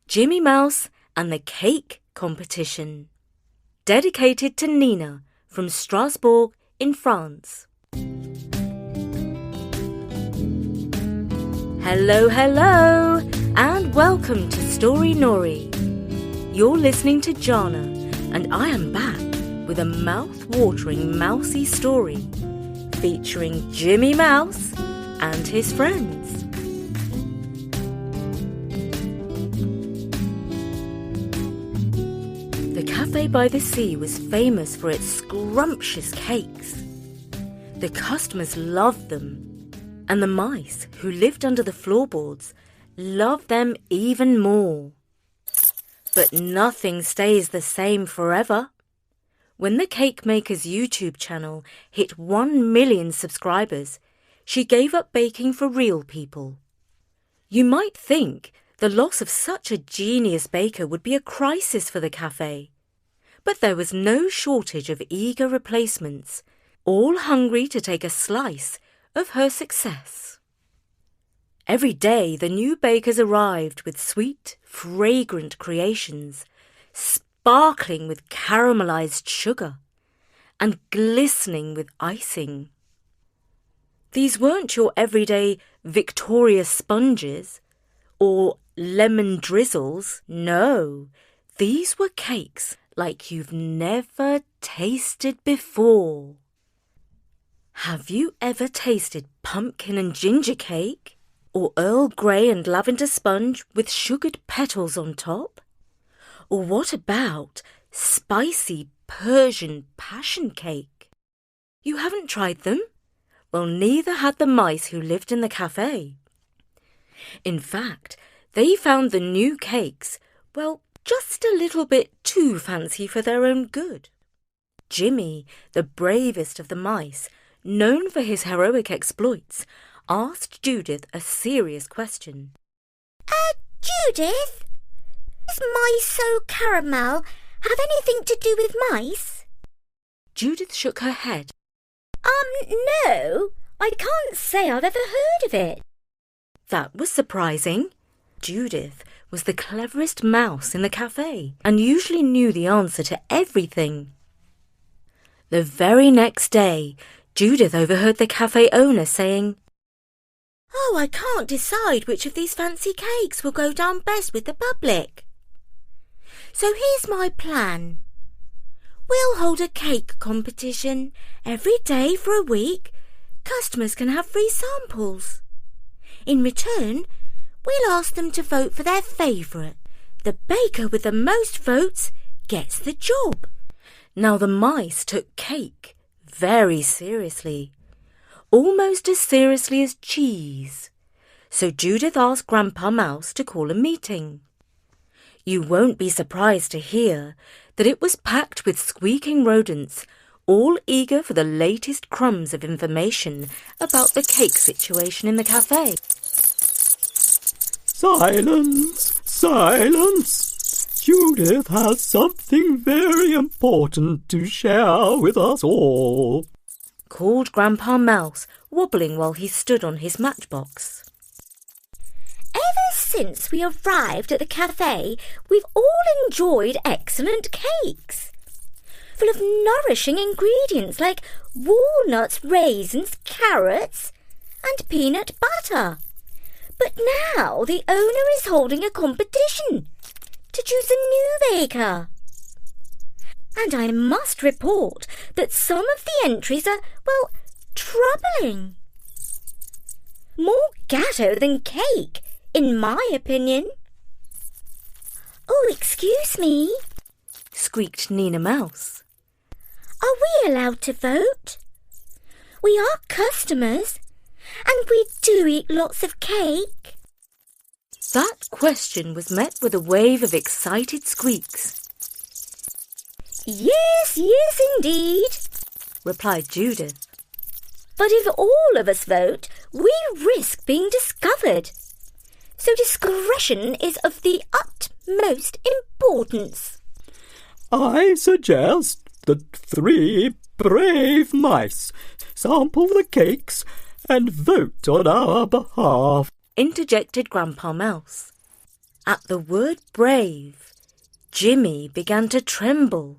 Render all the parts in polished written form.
Jimmy Mouse and the Cake Competition. Dedicated to Nina from Strasbourg in France. Hello, hello, and welcome to Story Nori. You're listening to Jana, and I am back with a mouth-watering mousy story featuring Jimmy Mouse and his friends. The cafe by the sea was famous for its scrumptious cakes. The customers loved them, and the mice who lived under the floorboards loved them even more. But nothing stays the same forever. When the Cake Maker's YouTube channel hit 1 million subscribers, she gave up baking for real people. You might think the loss of such a genius baker would be a crisis for the cafe. But there was no shortage of eager replacements, all hungry to take a slice of her success. Every day the new bakers arrived with sweet, fragrant creations, sparkling with caramelized sugar and glistening with icing. These weren't your everyday Victoria sponges or lemon drizzles. No, these were cakes like you've never tasted before. Have you ever tasted pumpkin and ginger cake? Or Earl Grey and lavender sponge with sugared petals on top? Or what about spicy Persian passion cake? You haven't tried them? Well, neither had the mice who lived in the cafe. In fact, they found the new cakes, well, just a little bit too fancy for their own good. Jimmy, the bravest of the mice, known for his heroic exploits, asked Judith a serious question. Judith, does mice so caramel have anything to do with mice? Judith shook her head. No, I can't say I've ever heard of it. That was surprising. Judith was the cleverest mouse in the cafe and usually knew the answer to everything. The very next day, Judith overheard the cafe owner saying, "Oh, I can't decide which of these fancy cakes will go down best with the public. So here's my plan. We'll hold a cake competition every day for a week. Customers can have free samples. In return, we'll ask them to vote for their favourite. The baker with the most votes gets the job." Now the mice took cake very seriously, almost as seriously as cheese. So Judith asked Grandpa Mouse to call a meeting. You won't be surprised to hear that it was packed with squeaking rodents, all eager for the latest crumbs of information about the cake situation in the cafe. Silence! Silence! Judith has something very important to share with us all, called Grandpa Mouse, wobbling while he stood on his matchbox. Ever since we arrived at the cafe, we've all enjoyed excellent cakes, full of nourishing ingredients like walnuts, raisins, carrots, and peanut butter. But now the owner is holding a competition to choose a new baker. And I must report that some of the entries are, well, troubling. More gatto than cake, in my opinion. "Oh, excuse me," squeaked Nina Mouse. "Are we allowed to vote? We are customers, and we do eat lots of cake." That question was met with a wave of excited squeaks. Yes, indeed," replied Judith. "But if all of us vote, we risk being discovered. So discretion is of the utmost importance." I suggest that 3 brave mice sample the cakes and vote on our behalf, interjected Grandpa Mouse. At the word brave, Jimmy began to tremble.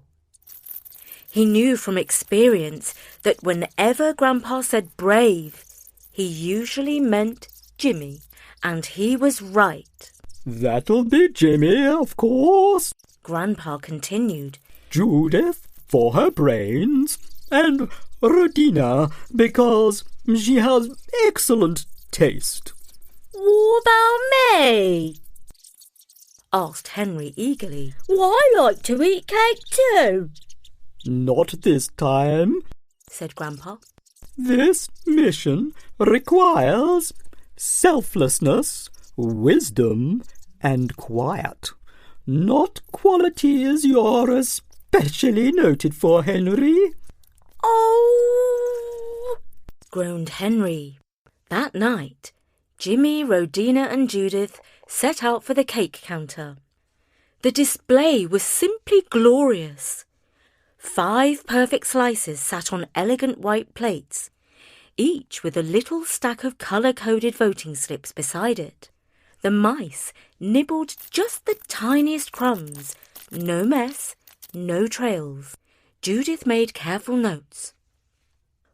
He knew from experience that whenever Grandpa said brave, he usually meant Jimmy, and he was right. That'll be Jimmy, of course, Grandpa continued. Judith for her brains, and Rodina because she has excellent taste. What about me? Asked Henry eagerly. I like to eat cake too. Not this time. Said Grandpa. This mission requires selflessness, wisdom, and quiet. Not qualities you're especially noted for, Henry. Oh! Groaned Henry. That night, Jimmy, Rodina and Judith set out for the cake counter. The display was simply glorious. 5 perfect slices sat on elegant white plates, each with a little stack of colour-coded voting slips beside it. The mice nibbled just the tiniest crumbs. No mess, no trails. Judith made careful notes.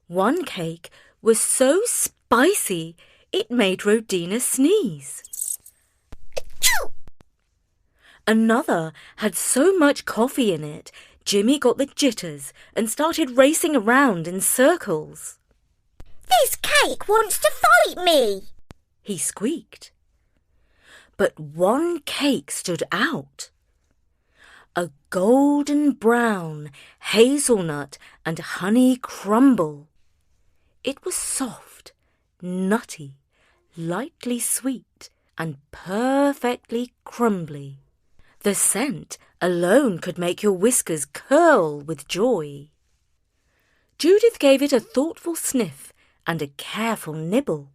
One cake was so spicy it made Rodina sneeze. Achoo! Another had so much coffee in it, Jimmy got the jitters and started racing around in circles. This cake wants to fight me, he squeaked. But one cake stood out. A golden brown hazelnut and honey crumble. It was soft, nutty, lightly sweet, and perfectly crumbly. The scent alone could make your whiskers curl with joy. Judith gave it a thoughtful sniff and a careful nibble.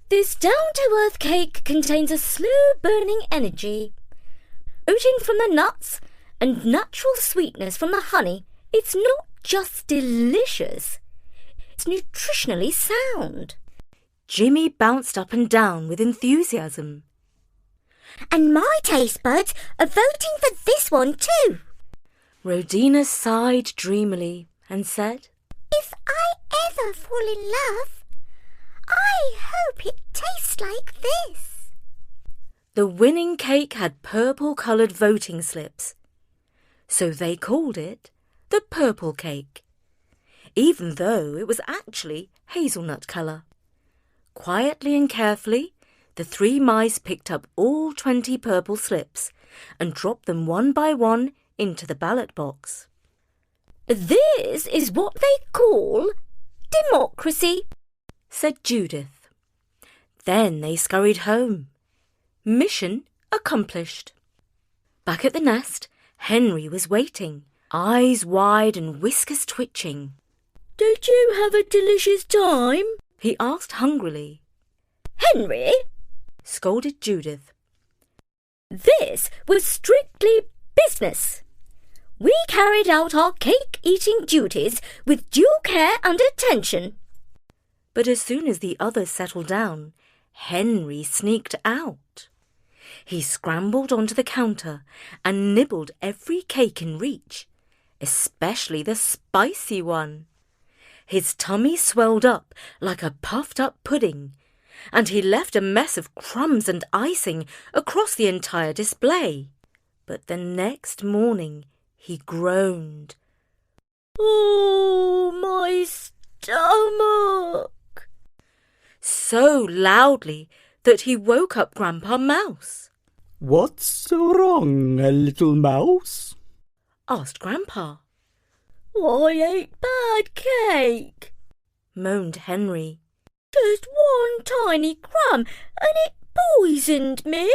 This down-to-earth cake contains a slow-burning energy. Oozing from the nuts and natural sweetness from the honey, it's not just delicious, it's nutritionally sound. Jimmy bounced up and down with enthusiasm. And my taste buds are voting for this one too. Rodina sighed dreamily and said, If I ever fall in love, I hope it tastes like this. The winning cake had purple-coloured voting slips, so they called it the purple cake, even though it was actually hazelnut colour. Quietly and carefully, the 3 mice picked up all 20 purple slips and dropped them one by one into the ballot box. This is what they call democracy, said Judith. Then they scurried home. Mission accomplished. Back at the nest, Henry was waiting, eyes wide and whiskers twitching. Did you have a delicious time? He asked hungrily. Henry, scolded Judith. This was strictly business. We carried out our cake-eating duties with due care and attention. But as soon as the others settled down, Henry sneaked out. He scrambled onto the counter and nibbled every cake in reach, especially the spicy one. His tummy swelled up like a puffed-up pudding, and he left a mess of crumbs and icing across the entire display. But the next morning he groaned. Oh, my stomach! So loudly that he woke up Grandpa Mouse. What's wrong, little mouse? Asked Grandpa. I ate bad cake, moaned Henry. Just one tiny crumb and it poisoned me.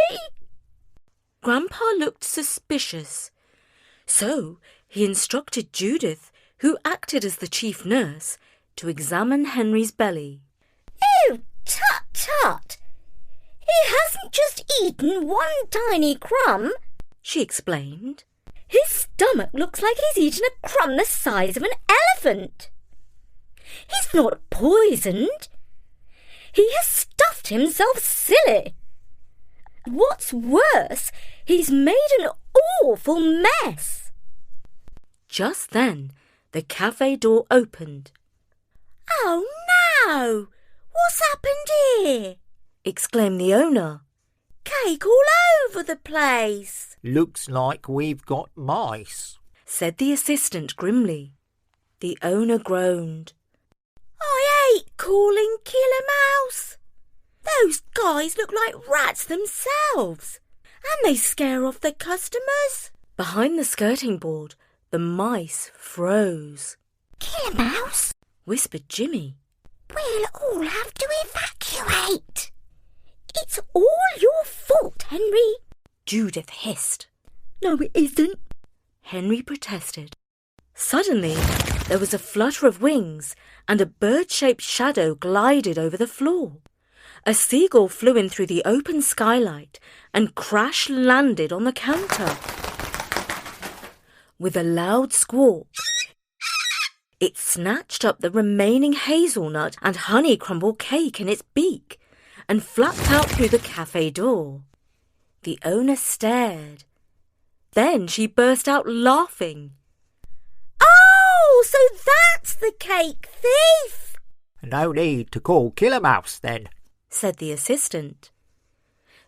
Grandpa looked suspicious, so he instructed Judith, who acted as the chief nurse, to examine Henry's belly. Oh, tut-tut! He hasn't just eaten one tiny crumb, she explained. His stomach looks like he's eaten a crumb the size of an elephant. He's not poisoned. He has stuffed himself silly. What's worse, he's made an awful mess. Just then, the cafe door opened. Oh no! What's happened here? Exclaimed the owner. Cake all over the place. Looks like we've got mice, said the assistant grimly. The owner groaned. I hate calling Killer Mouse. Those guys look like rats themselves, and they scare off the customers. Behind the skirting board, the mice froze. Killer Mouse, whispered Jimmy. We'll all have to evacuate. It's all your fault, Henry, Judith hissed. No, it isn't, Henry protested. Suddenly, there was a flutter of wings, and a bird-shaped shadow glided over the floor. A seagull flew in through the open skylight and crash-landed on the counter. With a loud squawk, it snatched up the remaining hazelnut and honey crumble cake in its beak and flapped out through the cafe door. The owner stared. Then she burst out laughing. Oh, so that's the cake thief! No need to call Killer Mouse then, said the assistant.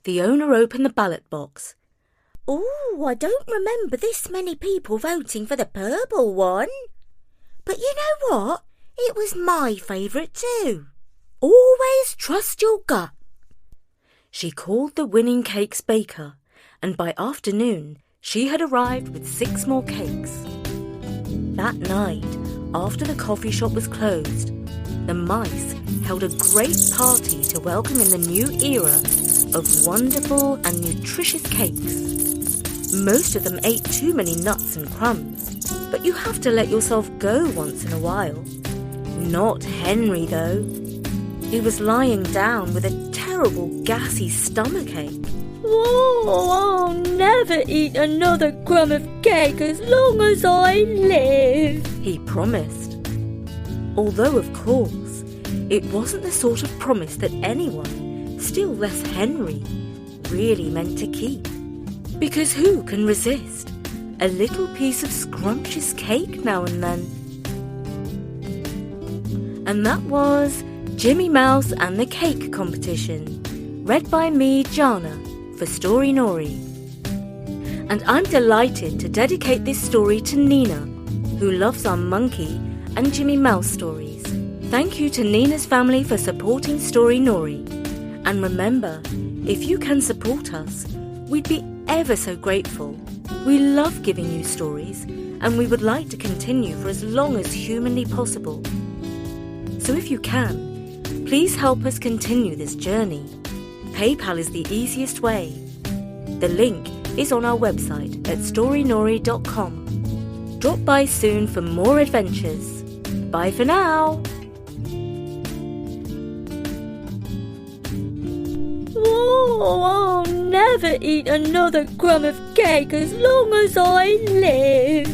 The owner opened the ballot box. Oh, I don't remember this many people voting for the purple one. But you know what? It was my favourite too. Always trust your gut. She called the winning cake's baker, and by afternoon she had arrived with 6 more cakes. That night, after the coffee shop was closed, the mice held a great party to welcome in the new era of wonderful and nutritious cakes. Most of them ate too many nuts and crumbs, but you have to let yourself go once in a while. Not Henry, though. He was lying down with a terrible gassy stomachache. Oh, I'll never eat another crumb of cake as long as I live, he promised. Although, of course, it wasn't the sort of promise that anyone, still less Henry, really meant to keep. Because who can resist a little piece of scrumptious cake now and then? And that was Jimmy Mouse and the Cake Competition, read by me, Jana, for Story Nori. And I'm delighted to dedicate this story to Nina, who loves our monkey and Jimmy Mouse stories. Thank you to Nina's family for supporting Story Nori. And remember, if you can support us, we'd be ever so grateful. We love giving you stories, and we would like to continue for as long as humanly possible. So if you can, please help us continue this journey. PayPal is the easiest way. The link is on our website at storynori.com. Drop by soon for more adventures. Bye for now. Oh, I'll never eat another crumb of cake as long as I live.